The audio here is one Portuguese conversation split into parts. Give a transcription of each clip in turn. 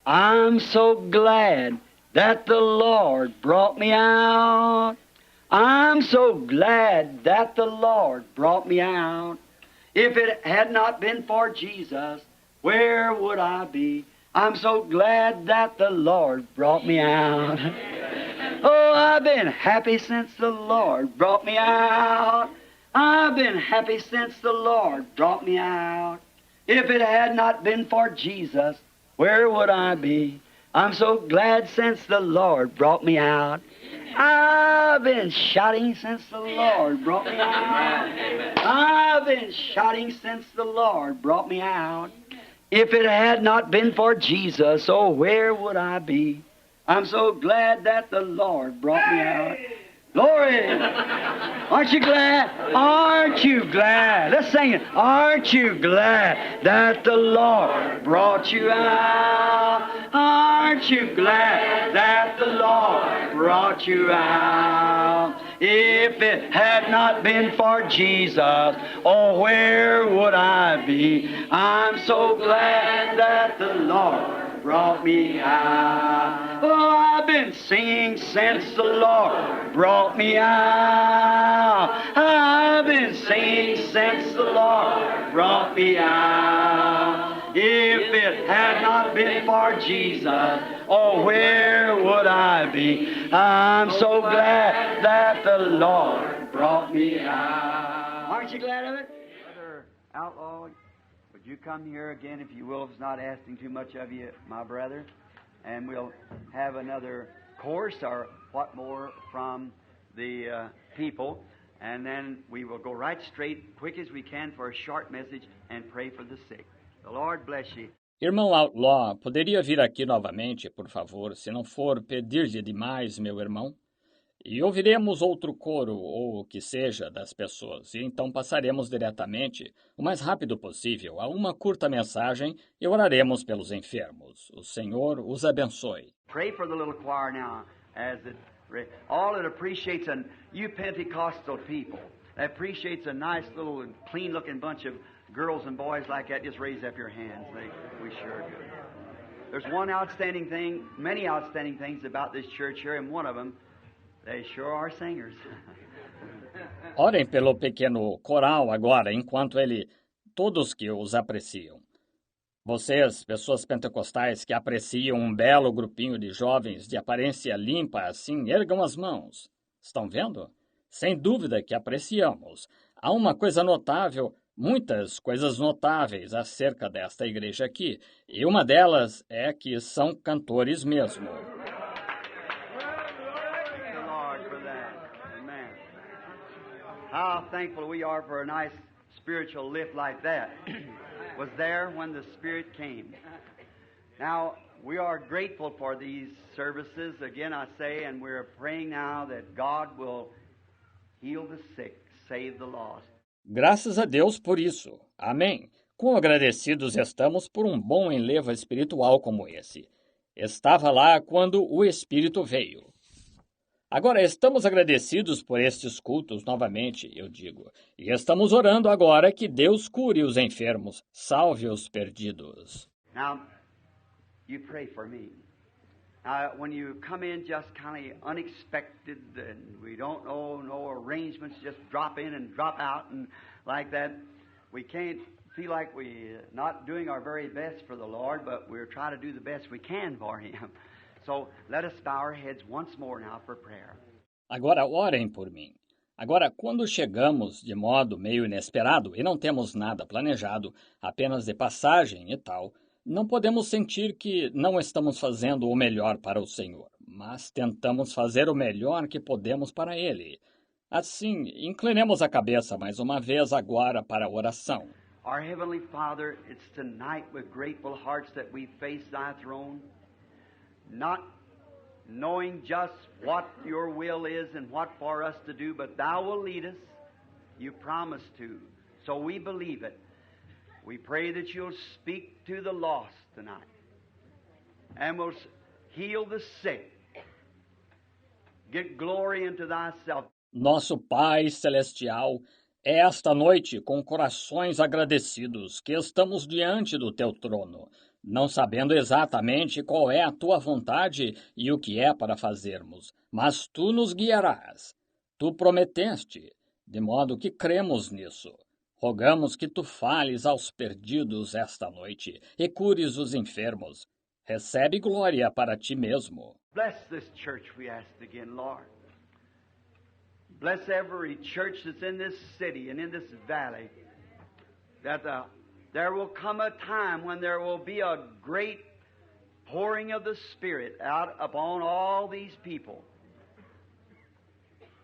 I'm so glad that the Lord brought me out. I'm so glad that the Lord brought me out. If it had not been for Jesus, where would I be? I'm so glad that the Lord brought me out. Oh, I've been happy since the Lord brought me out. I've been happy since the Lord brought me out. If it had not been for Jesus, where would I be? I'm so glad since the Lord brought me out. I've been shouting since the Lord brought me out. I've been shouting since the Lord brought me out. If it had not been for Jesus, oh, where would I be? I'm so glad that the Lord brought me out. Glory! Aren't you glad? Aren't you glad? Let's sing it. Aren't you glad that the Lord brought you out? Aren't you glad that the Lord brought you out? If it had not been for Jesus, oh, where would I be? I'm so glad that the Lord brought me out. Oh, I've been singing since the Lord brought me out. I've been singing since the Lord brought me out. If it had not been for Jesus, oh, where would I be? I'm so glad that the Lord brought me out. Aren't you glad of it? Brother Outlaw, would you come here again, if you will, if it's not asking too much of you, my brother? And we'll have another course or what more from the people. And then we will go right straight, quick as we can, for a short message and pray for the sick. The Lord bless you. Irmão Outlaw, poderia vir aqui novamente, por favor, se não for pedir-lhe demais, meu irmão? E ouviremos outro coro, ou o que seja, das pessoas, e então passaremos diretamente, o mais rápido possível, a uma curta mensagem e oraremos pelos enfermos. O Senhor os abençoe. Pray for the little choir now, as all it appreciates, and you Pentecostal people, that appreciates a nice little clean-looking bunch of girls and boys like that. Just raise up your hands. We sure do. There's one outstanding thing, many outstanding things about this church here, and one of them, they sure are singers. Orem pelo pequeno coral agora, enquanto todos que os apreciam. Vocês, pessoas pentecostais que apreciam um belo grupinho de jovens de aparência limpa assim, ergam as mãos. Estão vendo? Sem dúvida que apreciamos. Há uma coisa notável, muitas coisas notáveis acerca desta igreja aqui, e uma delas é que são cantores mesmo. How thankful we are for a nice spiritual lift like that. Was there when the Spirit came. Now, we are grateful for these services, again I say, and we're praying now that God will heal the sick, save the lost. Graças a Deus por isso. Amém. Quão agradecidos estamos por um bom enlevo espiritual como esse. Estava lá quando o Espírito veio. Agora, estamos agradecidos por estes cultos novamente, eu digo, e estamos orando agora que Deus cure os enfermos, salve os perdidos. Now, you pray for me. When you come in just kind of unexpected and we don't know, no arrangements, just drop in and drop out and like that, we can't feel like we're not doing our very best for the Lord, but we're trying to do the best we can for Him. So let us bow our heads once more now for prayer. Agora orem por mim. Agora, quando chegamos de modo meio inesperado e não temos nada planejado, apenas de passagem e tal, não podemos sentir que não estamos fazendo o melhor para o Senhor, mas tentamos fazer o melhor que podemos para Ele. Assim, inclinemos a cabeça mais uma vez agora para a oração. Our Heavenly Father, it's tonight with grateful hearts that we face Thy throne. Not knowing just what your will is and what for us to do, but Thou will lead us. You promised to, so we believe it. We pray that You'll speak to the lost tonight and will heal the sick. Get glory into Thyself. Nosso Pai Celestial, esta noite, com corações agradecidos, que estamos diante do Teu trono, não sabendo exatamente qual é a tua vontade e o que é para fazermos, mas tu nos guiarás. Tu prometeste, de modo que cremos nisso. Rogamos que tu fales aos perdidos esta noite e cures os enfermos. Recebe glória para ti mesmo. Bless this church, we ask again, Lord. Bless every church that's in this city and in this valley, that there will come a time when there will be a great pouring of the Spirit out upon all these people,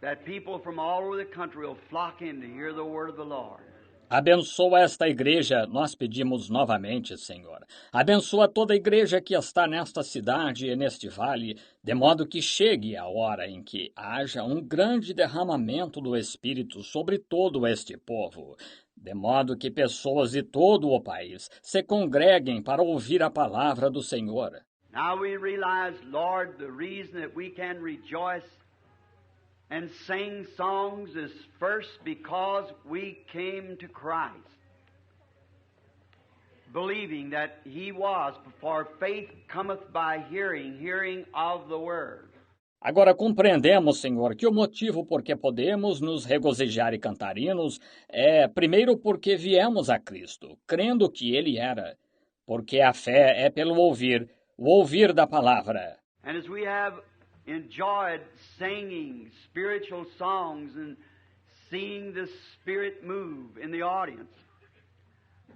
that people from all over the country will flock in to hear the word of the Lord. Abençoa esta igreja, nós pedimos novamente, Senhor. Abençoa toda a igreja que está nesta cidade e neste vale, de modo que chegue a hora em que haja um grande derramamento do Espírito sobre todo este povo, de modo que pessoas de todo o país se congreguem para ouvir a palavra do Senhor. Now we realize, Lord, the reason that we can rejoice and sing songs is first because we came to Christ, believing that He was, for faith cometh by hearing, hearing of the Word. Agora compreendemos, Senhor, que o motivo por que podemos nos regozijar e cantar hinos é, primeiro, porque viemos a Cristo, crendo que Ele era, porque a fé é pelo ouvir, o ouvir da palavra. And as we have enjoyed singing spiritual songs and seeing the Spirit move in the audience,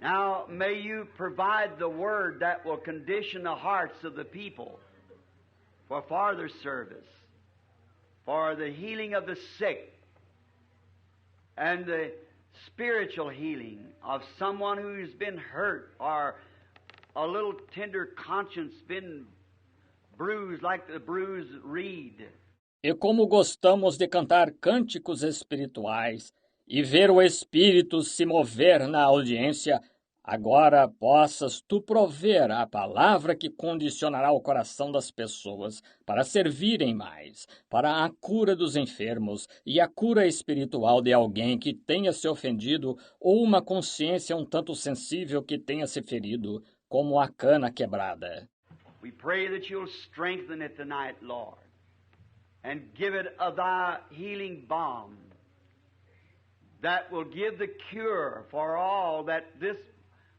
now may you provide the Word that will condition the hearts of the people for farther service, for the healing of the sick, and the spiritual healing of someone who's been hurt or a little tender conscience been bruised like the bruised reed. E como gostamos de cantar cânticos espirituais e ver o Espírito se mover na audiência, agora possas tu prover a palavra que condicionará o coração das pessoas para servirem mais, para a cura dos enfermos e a cura espiritual de alguém que tenha se ofendido ou uma consciência um tanto sensível que tenha se ferido, como a cana quebrada. We pray that you'll strengthen it tonight, Lord, and give it of thy healing balm that will give the cure for all, that this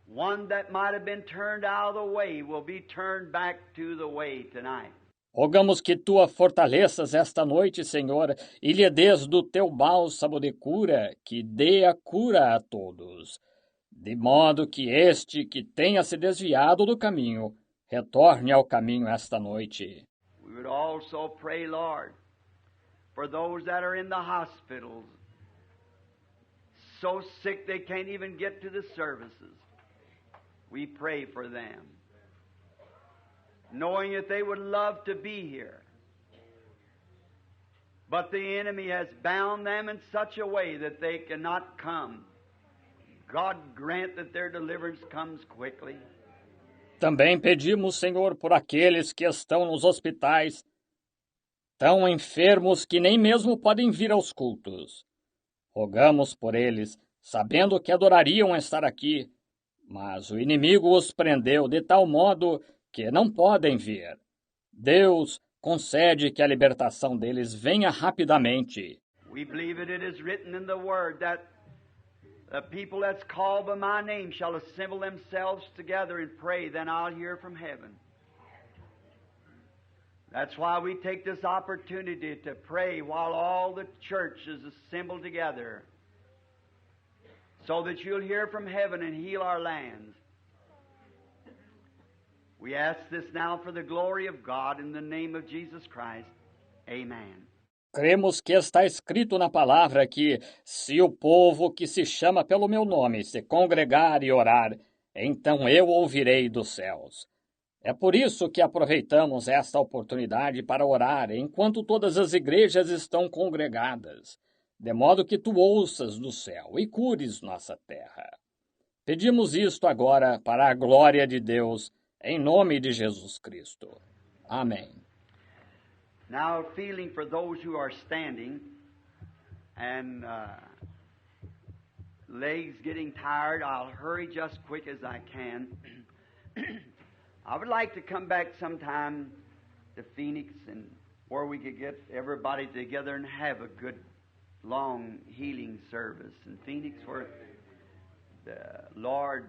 one that might have been turned out of the way will be turned back to the way tonight. Rogamos que tu a fortaleças esta noite, Senhor, e lhe des do teu bálsamo de cura, que dê a cura a todos, de modo que este que tenha se desviado do caminho retorne ao caminho esta noite. We would also pray, Lord, for those that are in the hospitals, so sick they can't even get to the services. We pray for them, knowing that they would love to be here. But the enemy has bound them in such a way that they cannot come. God grant that their deliverance comes quickly. Também pedimos, Senhor, por aqueles que estão nos hospitais, tão enfermos que nem mesmo podem vir aos cultos. Rogamos por eles, sabendo que adorariam estar aqui, mas o inimigo os prendeu de tal modo que não podem vir. Deus, concede que a libertação deles venha rapidamente. We believe that it is written in the Word that the people that's called by my name shall assemble themselves together and pray, then I'll hear from heaven. That's why we take this opportunity to pray while all the church is assembled together, so that you'll hear from heaven and heal our lands. We ask this now for the glory of God in the name of Jesus Christ. Amen. Cremos que está escrito na palavra que, se o povo que se chama pelo meu nome se congregar e orar, então eu ouvirei dos céus. É por isso que aproveitamos esta oportunidade para orar enquanto todas as igrejas estão congregadas, de modo que tu ouças do céu e cures nossa terra. Pedimos isto agora para a glória de Deus, em nome de Jesus Cristo. Amém. Now, feeling for those who are standing and legs getting tired, I'll hurry just quick as I can. I would like to come back sometime to Phoenix and where we could get everybody together and have a good, long healing service in Phoenix where the Lord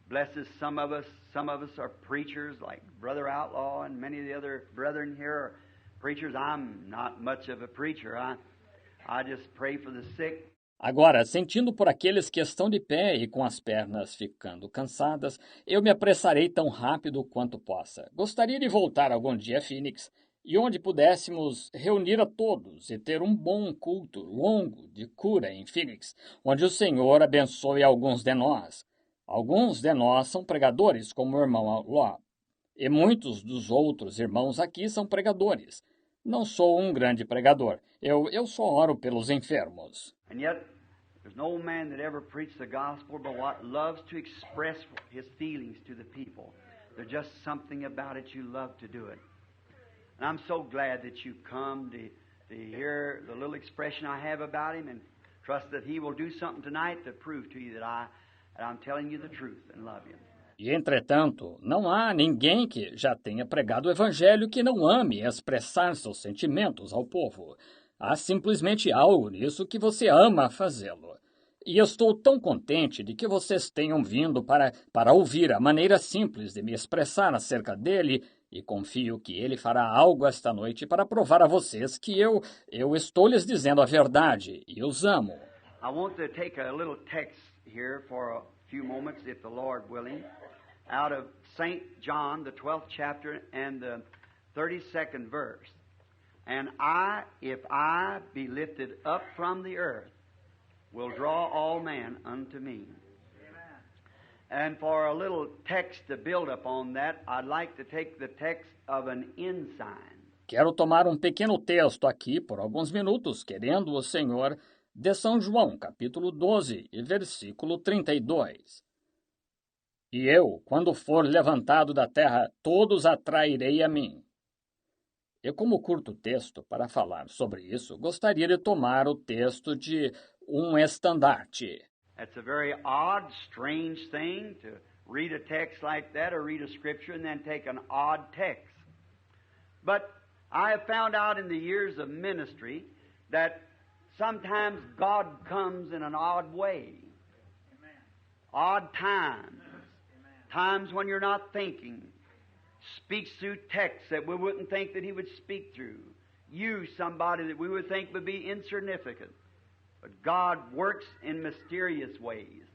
blesses some of us. Some of us are preachers like Brother Outlaw and many of the other brethren here are preachers. I'm not much of a preacher. I just pray for the sick. Agora, sentindo por aqueles que estão de pé e com as pernas ficando cansadas, eu me apressarei tão rápido quanto possa. Gostaria de voltar algum dia a Phoenix, e onde pudéssemos reunir a todos e ter um bom culto longo de cura em Phoenix, onde o Senhor abençoe alguns de nós. Alguns de nós são pregadores, como o irmão Law, e muitos dos outros irmãos aqui são pregadores. Não sou um grande pregador, eu só oro pelos enfermos. And yet, there's no man that ever preached the gospel but what loves to express his feelings to the people. There's just something about it you love to do it. And I'm so glad that you come to hear the little expression I have about him and trust that he will do something tonight to prove to you that I'm telling you the truth and love you. E, entretanto, não há ninguém que já tenha pregado o Evangelho que não ame expressar seus sentimentos ao povo. Há simplesmente algo nisso que você ama fazê-lo. E estou tão contente de que vocês tenham vindo para ouvir a maneira simples de me expressar acerca dele e confio que ele fará algo esta noite para provar a vocês que eu estou lhes dizendo a verdade e os amo. I want to take a little text here for a few moments, if the Lord willing, out of St. John, the 12th chapter and the 32nd verse. And if I be lifted up from the earth, will draw all men unto me. And for a little text to build upon that, I'd like to take the text of an ensign. Quero tomar um pequeno texto aqui por alguns minutos, querendo o Senhor, de São João, capítulo 12, e versículo 32. E eu, quando for levantado da terra, todos atrairei a mim. Eu, como curto texto para falar sobre isso, gostaria de tomar o texto de um estandarte. That's a very odd, strange thing to read a text like that or read a scripture and then take an odd text. But I have found out in the years of ministry that sometimes God comes in an odd way. Amen. Odd times. Amen. Times when you're not thinking. Speaks through texts that we wouldn't think that He would speak through. Use somebody that we would think would be insignificant. But God works in mysterious ways,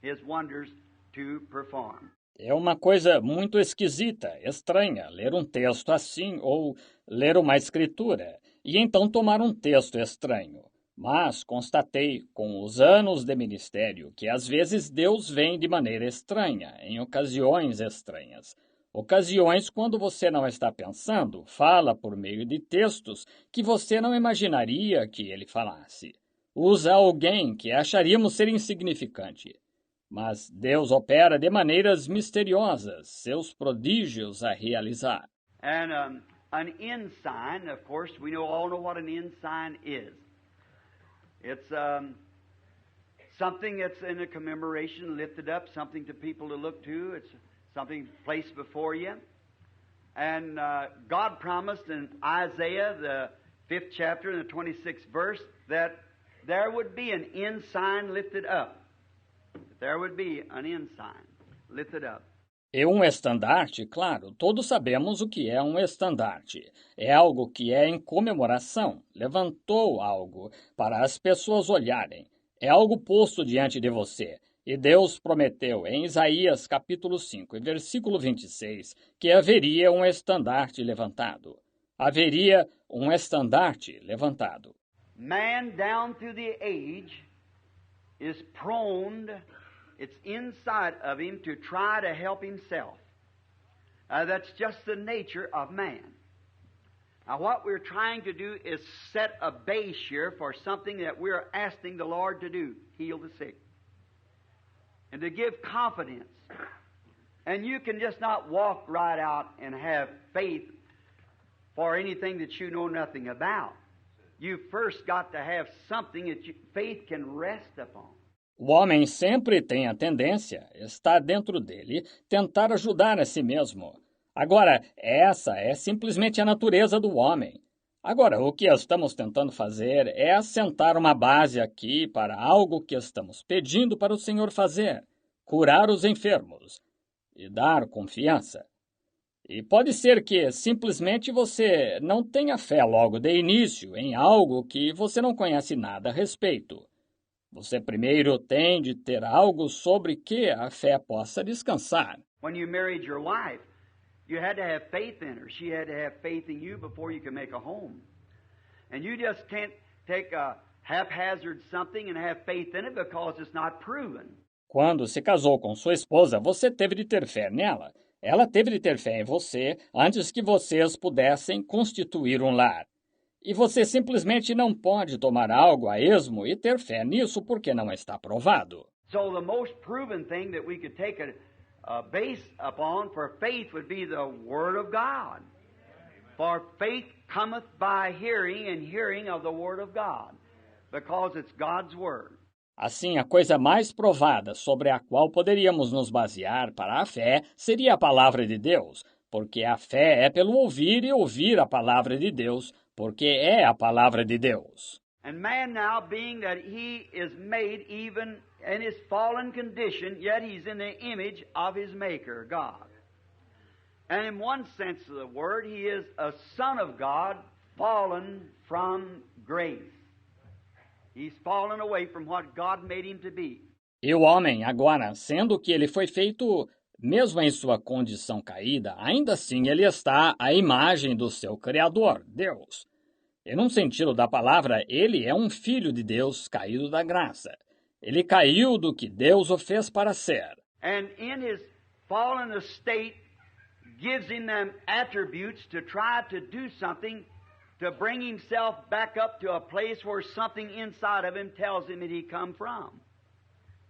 His wonders to perform. É uma coisa muito esquisita, estranha, ler um texto assim ou ler uma escritura e então tomar um texto estranho. Mas constatei, com os anos de ministério, que às vezes Deus vem de maneira estranha, em ocasiões estranhas. Ocasiões quando você não está pensando, fala por meio de textos que você não imaginaria que ele falasse. Usa alguém que acharíamos ser insignificante. Mas Deus opera de maneiras misteriosas, seus prodígios a realizar. And an ensign, of course, we all know what an ensign is. It's something that's in a commemoration, lifted up, something to people to look to. It's something placed before you. And God promised in Isaiah, the 5th chapter and the 26th verse, that there would be an ensign lifted up. There would be an ensign lifted up. E um estandarte, claro, todos sabemos o que é um estandarte. É algo que é em comemoração, levantou algo para as pessoas olharem. É algo posto diante de você. E Deus prometeu em Isaías capítulo 5, e versículo 26, que haveria um estandarte levantado. Haveria um estandarte levantado. Man down through the age is prone, it's inside of him to try to help himself. That's just the nature of man. Now what we're trying to do is set a base here for something that we're asking the Lord to do, heal the sick. And to give confidence. And you can just not walk right out and have faith for anything that you know nothing about. You first got to have something that faith can rest upon. O homem sempre tem a tendência, está dentro dele, tentar ajudar a si mesmo. Agora, essa é simplesmente a natureza do homem. Agora, o que estamos tentando fazer é assentar uma base aqui para algo que estamos pedindo para o Senhor fazer: curar os enfermos e dar confiança. E pode ser que simplesmente você não tenha fé logo de início em algo que você não conhece nada a respeito. Você primeiro tem de ter algo sobre que a fé possa descansar. When you married your wife, you had to have faith in her. She had to have faith in you before you could make a home. And you just can't take a haphazard something and have faith in it because it's not proven. Quando se casou com sua esposa, você teve de ter fé nela. Ela teve de ter fé em você antes que vocês pudessem constituir um lar. E você simplesmente não pode tomar algo a esmo e ter fé nisso porque não está provado. So the most proven thing that we could take a base upon for faith would be the Word of God. For faith cometh by hearing, and hearing of the Word of God, because it's God's Word. Assim, a coisa mais provada sobre a qual poderíamos nos basear para a fé seria a palavra de Deus, porque a fé é pelo ouvir e ouvir a palavra de Deus, porque é a palavra de Deus. And man now, being that he is made even in his fallen condition, yet he's in the image of his Maker, God. And in one sense of the word, he is a son of God, fallen from grace. He's fallen away from what God made him to be. E o homem, agora, sendo que ele foi feito, mesmo em sua condição caída, ainda assim ele está à imagem do seu Criador, Deus. E num sentido da palavra, ele é um filho de Deus caído da graça. Ele caiu do que Deus o fez para ser. And in his fallen estate, gives him them attributes to try to do something to bring himself back up to a place where something inside of him tells him that he come from.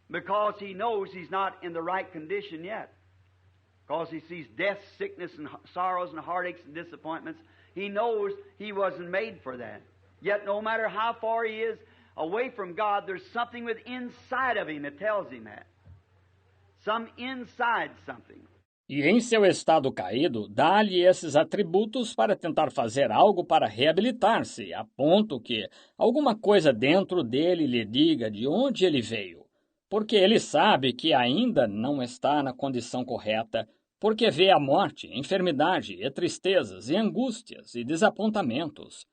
Because he knows he's not in the right condition yet. Because he sees death, sickness, and sorrows, and heartaches, and disappointments. He knows he wasn't made for that. Yet no matter how far he is away from God, there's something within inside of him that tells him that. Some inside something. E em seu estado caído, dá-lhe esses atributos para tentar fazer algo para reabilitar-se, a ponto que alguma coisa dentro dele lhe diga de onde ele veio. Porque ele sabe que ainda não está na condição correta, porque vê a morte, enfermidade, e tristezas, e angústias, e desapontamentos.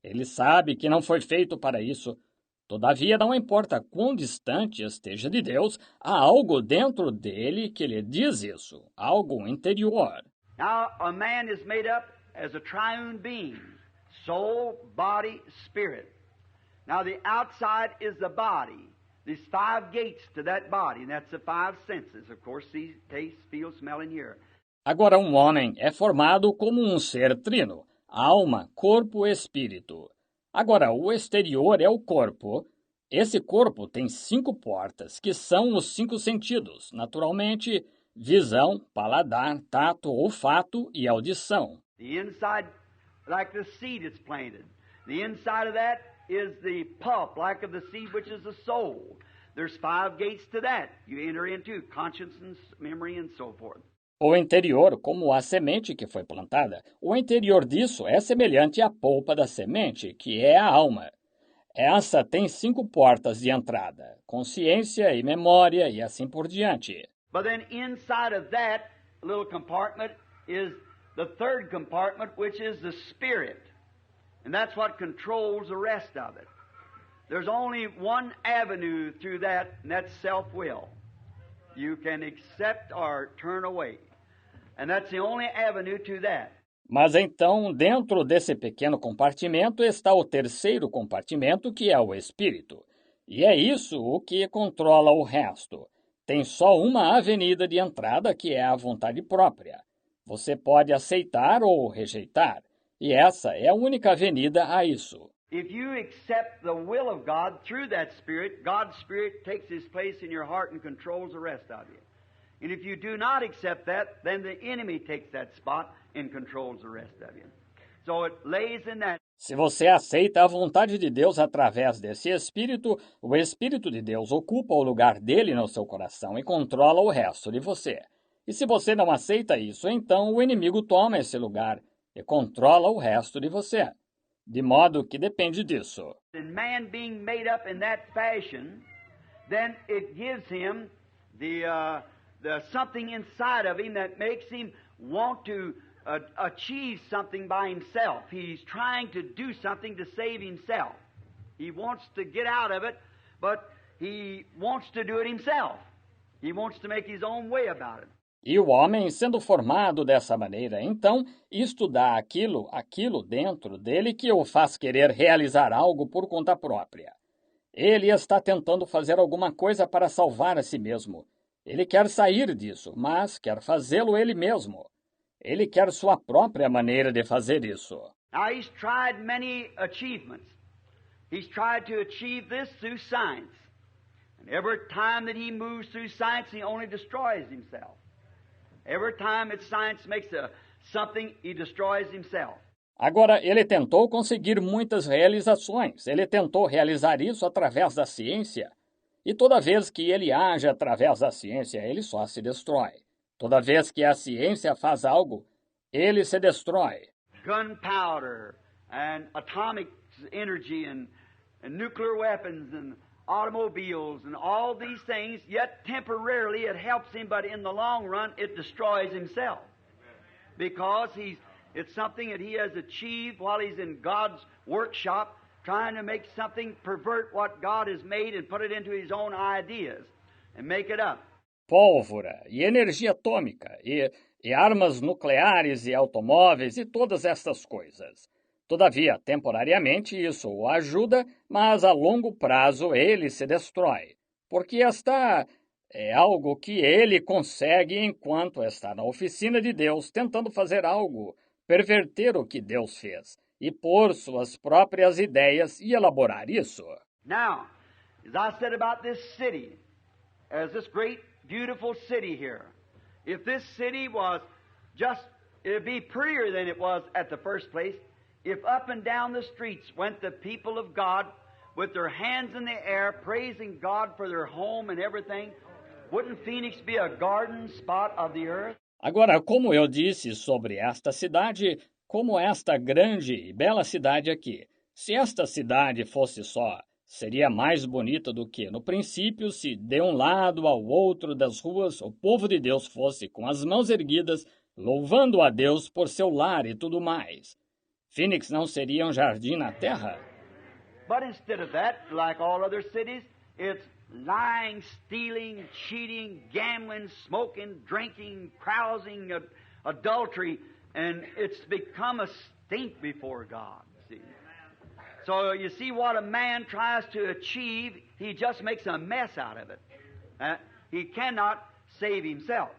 Ele sabe que não foi feito para isso. Todavia, não importa quão distante esteja de Deus, há algo dentro dele que lhe diz isso, algo interior. Now, a man is made up as a triune being, soul, body, spirit. Now, the outside is the body. There's 5 gates to that body, and that's the 5 senses, of course, see, taste, feel, smell, and hear. Agora, um homem é formado como um ser trino, alma, corpo e espírito. Agora, o exterior é o corpo. Esse corpo tem 5 portas, que são os 5 sentidos, naturalmente, visão, paladar, tato, olfato e audição. The inside, like the seed it's planted. The inside of that is the pulp, like of the seed, which is the soul. There's 5 gates to that. You enter into conscience and memory and so forth. O interior, como a semente que foi plantada, o interior disso é semelhante à polpa da semente, que é a alma. Essa tem 5 portas de entrada, consciência e memória e assim por diante. But then inside of that little compartment is the third compartment, which is the spirit. And that's what controls the rest of it. There's only one avenue through that, and that's self-will. You can accept or turn away. And that's the only avenue to that. Mas então, dentro desse pequeno compartimento está o terceiro compartimento, que é o espírito. E é isso o que controla o resto. Tem só uma avenida de entrada, que é a vontade própria. Você pode aceitar ou rejeitar. E essa é a única avenida a isso. If you accept the will of God through that Spirit, God's Spirit takes His place in your heart and controls the rest of you. And if you do not accept that, then the enemy takes that spot and controls the rest of you. So it lays in that. Se você aceita a vontade de Deus através desse Espírito, o Espírito de Deus ocupa o lugar dele no seu coração e controla o resto de você. E se você não aceita isso, então o inimigo toma esse lugar e controla o resto de você. De modo que depende disso. And man being made up in that fashion, then it gives him the something inside of him that makes him want to achieve something by himself. He's trying to do something to save himself. He wants to get out of it, but he wants to do it himself. He wants to make his own way about it. E o homem, sendo formado dessa maneira, então, isto dá aquilo dentro dele que o faz querer realizar algo por conta própria. Ele está tentando fazer alguma coisa para salvar a si mesmo. Ele quer sair disso, mas quer fazê-lo ele mesmo. Ele quer sua própria maneira de fazer isso. Now he's tried many achievements. He's tried to achieve this through science. And every time that he moves through science, he only destroys himself. Every time that science makes something, he destroys himself. Agora, ele tentou conseguir muitas realizações. Ele tentou realizar isso através da ciência. E toda vez que ele age através da ciência, ele só se destrói. Toda vez que a ciência faz algo, ele se destrói. Gunpowder and atomic energy and nuclear weapons and automobiles and all these things, yet temporarily it helps him, but in the long run it destroys himself. Because it's something that he has achieved while he's in God's workshop, trying to make something pervert what God has made and put it into his own ideas and make it up. Pólvora e energia atômica e armas nucleares e automóveis e todas estas coisas. Todavia, temporariamente isso o ajuda, mas a longo prazo ele se destrói, porque esta é algo que ele consegue enquanto está na oficina de Deus, tentando fazer algo, perverter o que Deus fez e pôr suas próprias ideias e elaborar isso. Now, as I said about this city, as this great, beautiful city here, if this city was it'd be prettier than it was at the first place, if up and down the streets went the people of God with their hands in the air, praising God for their home and everything, wouldn't Phoenix be a garden spot of the earth? Agora, como eu disse sobre esta cidade, como esta grande e bela cidade aqui, se esta cidade fosse só, seria mais bonita do que, no princípio, se de um lado ao outro das ruas o povo de Deus fosse com as mãos erguidas, louvando a Deus por seu lar e tudo mais. Phoenix não seria um jardim na terra? But instead of that, like all other cities, it's lying, stealing, cheating, gambling, smoking, drinking, carousing, adultery, and it's become a stink before God. See? So you see what a man tries to achieve, he just makes a mess out of it. He cannot save himself.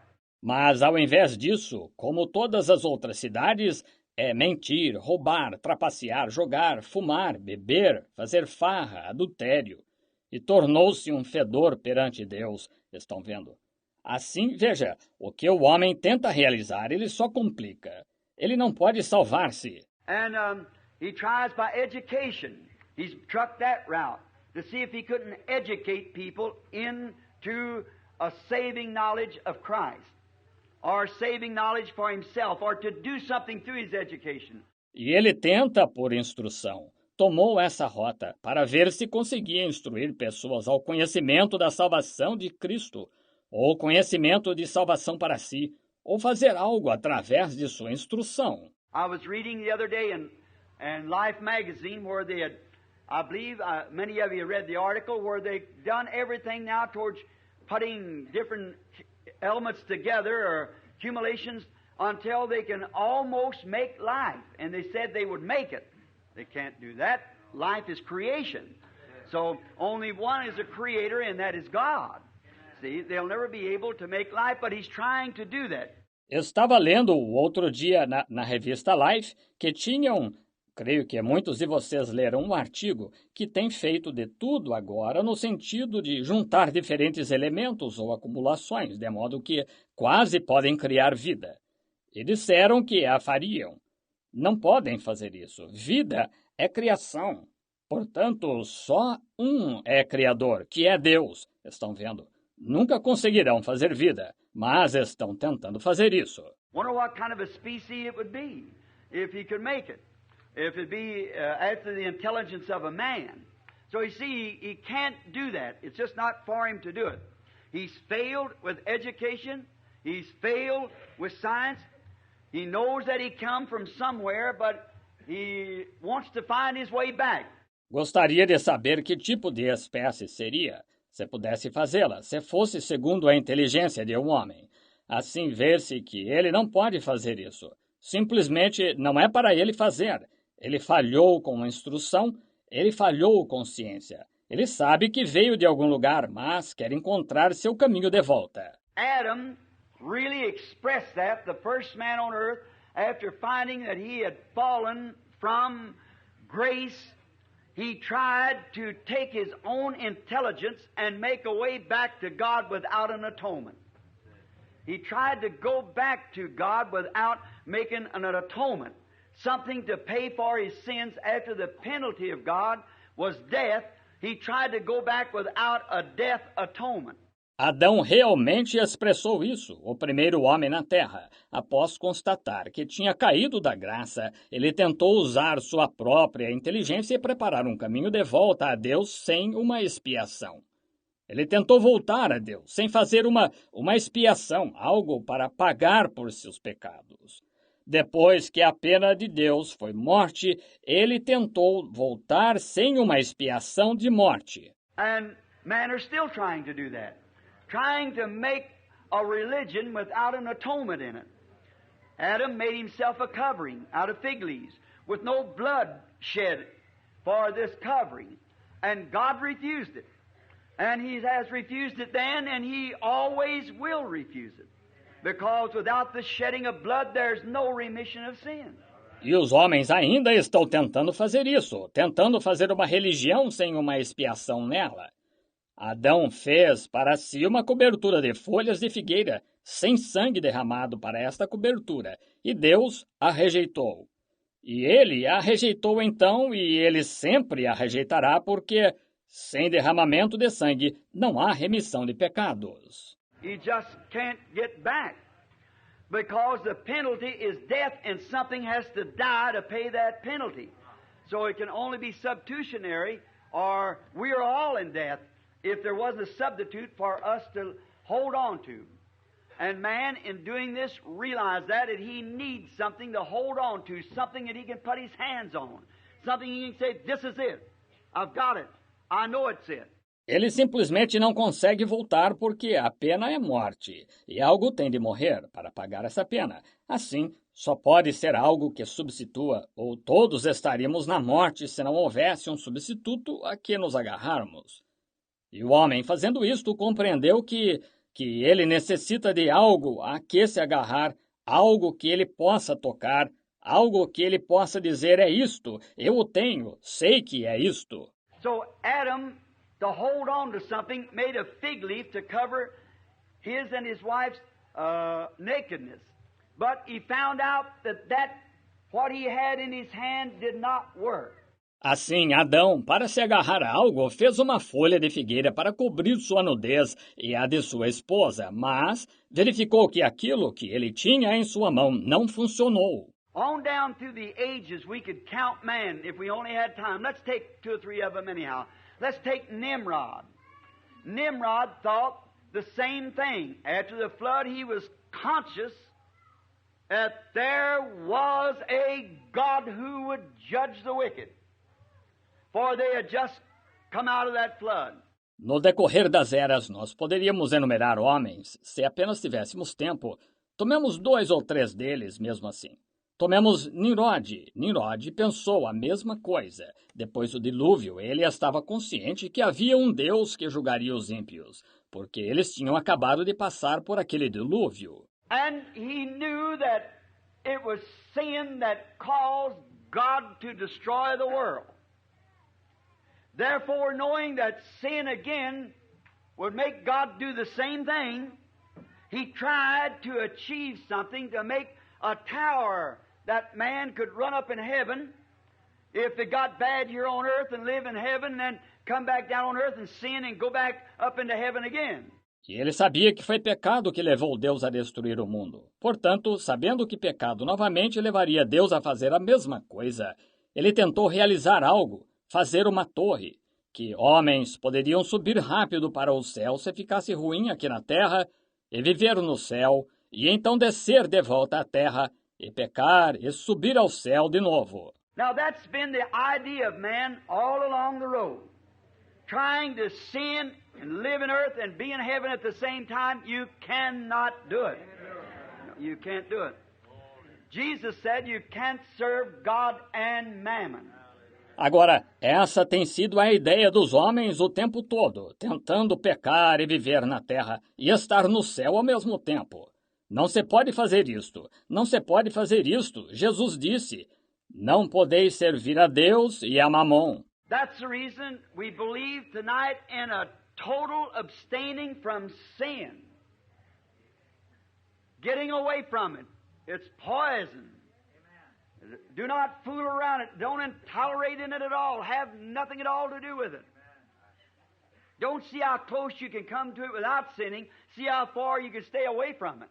Mas, ao invés disso, como todas as outras cidades, é mentir, roubar, trapacear, jogar, fumar, beber, fazer farra, adultério. E tornou-se um fedor perante Deus, estão vendo? Assim, veja, o que o homem tenta realizar, ele só complica. Ele não pode salvar-se. And he tries by education. He's trucked that route to see if he couldn't educate people into a saving knowledge of Christ, or saving knowledge for himself, or to do something through his education. E ele tenta por instrução. Tomou essa rota para ver se conseguia instruir pessoas ao conhecimento da salvação de Cristo, ou conhecimento de salvação para si, ou fazer algo através de sua instrução. I was reading the other day in Life magazine where they had, I believe many of you read the article, where they've done everything now towards putting different elements together or accumulations until they can almost make life. And they said they would make it. They can't do that. Life is creation. So only one is a creator, and that is God. See, they'll never be able to make life, but he's trying to do that. Eu estava lendo outro dia na revista Life que tinham, creio que muitos de vocês leram um artigo que tem feito de tudo agora no sentido de juntar diferentes elementos ou acumulações, de modo que quase podem criar vida. E disseram que a fariam. Não podem fazer isso. Vida é criação. Portanto, só um é criador, que é Deus. Estão vendo? Nunca conseguirão fazer vida, mas estão tentando fazer isso. Wonder what kind of a species it would be if he could make it. If it be after the intelligence of a man. So you see, he can't do that. It's just not for him to do it. He's failed with education. He's failed with science. He knows that he come from somewhere, but he wants to find his way back. Gostaria de saber que tipo de espécie seria, se pudesse fazê-la, se fosse segundo a inteligência de um homem. Assim vê-se que ele não pode fazer isso. Simplesmente não é para ele fazer. Ele falhou com a instrução, ele falhou com ciência. Ele sabe que veio de algum lugar, mas quer encontrar seu caminho de volta. Adam really expressed that, the first man on earth, after finding that he had fallen from grace. He tried to take his own intelligence and make a way back to God without an atonement. He tried to go back to God without making an atonement, something to pay for his sins after the penalty of God was death. He tried to go back without a death atonement. Adão realmente expressou isso, o primeiro homem na Terra. Após constatar que tinha caído da graça, ele tentou usar sua própria inteligência e preparar um caminho de volta a Deus sem uma expiação. Ele tentou voltar a Deus sem fazer uma expiação, algo para pagar por seus pecados. Depois que a pena de Deus foi morte, ele tentou voltar sem uma expiação de morte. And men are still trying to do that. Trying to make a religion without an atonement in it. Adam made himself a covering out of fig leaves with no blood shed for this covering. And God refused it. And he has refused it then, and he always will refuse it. Because without the shedding of blood, there's no remission of sin. E os homens ainda estão tentando fazer isso, tentando fazer uma religião sem uma expiação nela. Adão fez para si uma cobertura de folhas de figueira, sem sangue derramado para esta cobertura, e Deus a rejeitou. E ele a rejeitou então, e ele sempre a rejeitará, porque sem derramamento de sangue não há remissão de pecados. He just can't get back. Because the penalty is death, and something has to die to pay that penalty. So it can only be substitutionary, or we are all in death, if there wasn't a substitute for us to hold on to. And man, in doing this, realized that he needs something to hold on to, something that he can put his hands on, something he can say, this is it. I've got it. I know it's it. Ele simplesmente não consegue voltar porque a pena é morte, e algo tem de morrer para pagar essa pena. Assim, só pode ser algo que substitua, ou todos estaríamos na morte se não houvesse um substituto a que nos agarrarmos. E o homem, fazendo isto, compreendeu que ele necessita de algo a que se agarrar, algo que ele possa tocar, algo que ele possa dizer, é isto, eu o tenho, sei que é isto. So Adam, to hold on to something, made a fig leaf to cover his and his wife's nakedness. But he found out that what he had in his hand did not work. Assim, Adão, para se agarrar a algo, fez uma folha de figueira para cobrir sua nudez e a de sua esposa, mas verificou que aquilo que ele tinha em sua mão não funcionou. On down through the ages, we could count man if we only had time. Let's take 2 or 3 of them anyhow. Let's take Nimrod. Nimrod thought the same thing. After the flood, he was conscious that there was a God who would judge the wicked. For they had just come out of that flood. No decorrer das eras, nós poderíamos enumerar homens, se apenas tivéssemos tempo. Tomemos 2 ou 3 deles, mesmo assim. Tomemos Nimrod. Nimrod pensou a mesma coisa. Depois do dilúvio, ele estava consciente que havia um Deus que julgaria os ímpios, porque eles tinham acabado de passar por aquele dilúvio. And he knew that it was sin that caused God to destroy the world. Therefore, knowing that sin again would make God do the same thing, he tried to achieve something to make a tower that man could run up in heaven if it got bad here on earth and live in heaven and then come back down on earth and sin and go back up into heaven again. E ele sabia que foi pecado que levou Deus a destruir o mundo. Portanto, sabendo que pecado novamente levaria Deus a fazer a mesma coisa, ele tentou realizar algo, fazer uma torre, que homens poderiam subir rápido para o céu se ficasse ruim aqui na terra, e viver no céu, e então descer de volta à terra, e pecar e subir ao céu de novo. Now that's been the idea of man all along the road. Trying to sin and live in earth and be in heaven at the same time, you cannot do it. You can't do it. Jesus said you can't serve God and mammon. Agora, essa tem sido a ideia dos homens o tempo todo, tentando pecar e viver na terra e estar no céu ao mesmo tempo. Não se pode fazer isto, não se pode fazer isto. Jesus disse, não podeis servir a Deus e a Mamon. That's the reason we believe tonight in a total abstaining from sin. Getting away from it. It's poison. Do not fool around it. Don't tolerate in it at all. Have nothing at all to do with it. Don't see how close you can come to it without sinning. See how far you can stay away from it.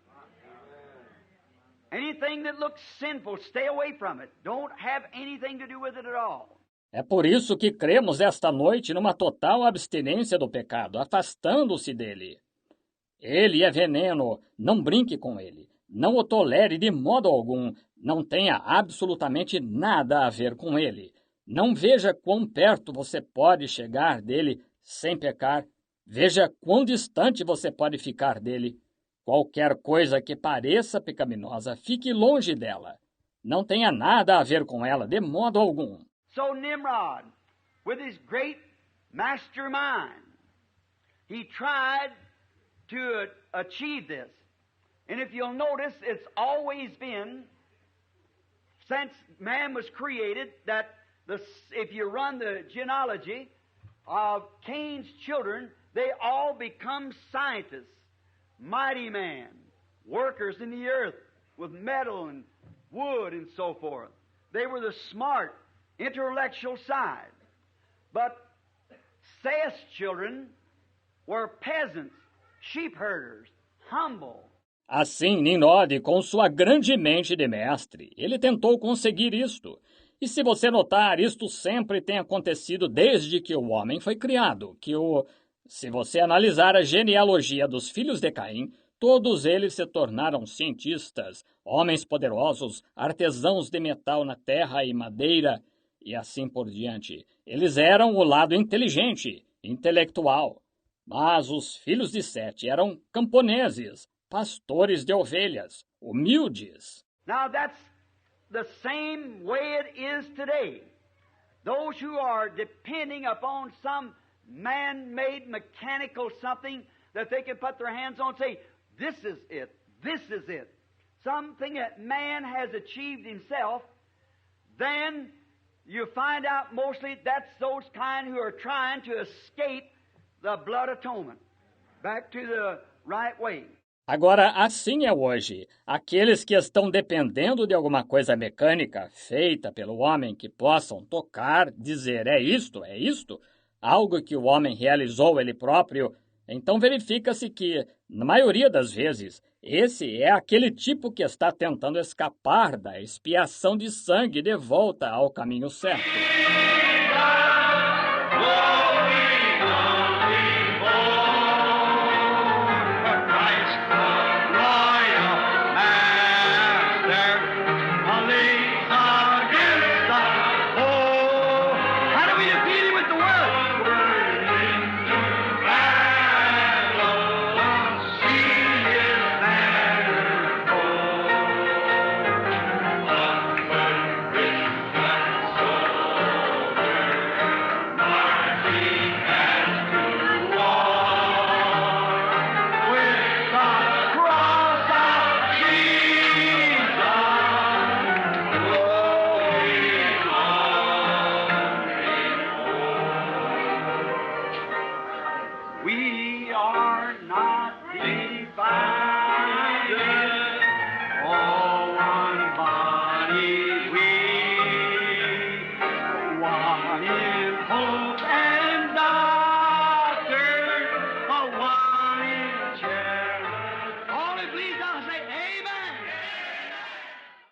Anything that looks sinful, stay away from it. Don't have anything to do with it at all. É por isso que cremos esta noite numa total abstinência do pecado, afastando-se dele. Ele é veneno, não brinque com ele. Não o tolere de modo algum, não tenha absolutamente nada a ver com ele. Não veja quão perto você pode chegar dele sem pecar. Veja quão distante você pode ficar dele. Qualquer coisa que pareça pecaminosa, fique longe dela. Não tenha nada a ver com ela de modo algum. So Nimrod, with his great mastermind, he tried to achieve this. And if you'll notice, it's always been, since man was created, that if you run the genealogy of Cain's children, they all become scientists, mighty men, workers in the earth with metal and wood and so forth. They were the smart, intellectual side. But Seth's children were peasants, sheep herders, humble. Assim, Nimrod, com sua grande mente de mestre, ele tentou conseguir isto. E se você notar, isto sempre tem acontecido desde que o homem foi criado, se você analisar a genealogia dos filhos de Caim, todos eles se tornaram cientistas, homens poderosos, artesãos de metal na terra e madeira, e assim por diante. Eles eram o lado inteligente, intelectual. Mas os filhos de Sete eram camponeses, pastores de ovelhas, humildes. Now that's the same way it is today. Those who are depending upon some man-made mechanical something that they can put their hands on and say, this is it, this is it. Something that man has achieved himself, then you find out mostly that's those kind who are trying to escape the blood atonement back to the right way. Agora, assim é hoje. Aqueles que estão dependendo de alguma coisa mecânica feita pelo homem que possam tocar, dizer é isto, algo que o homem realizou ele próprio, então verifica-se que, na maioria das vezes, esse é aquele tipo que está tentando escapar da expiação de sangue de volta ao caminho certo.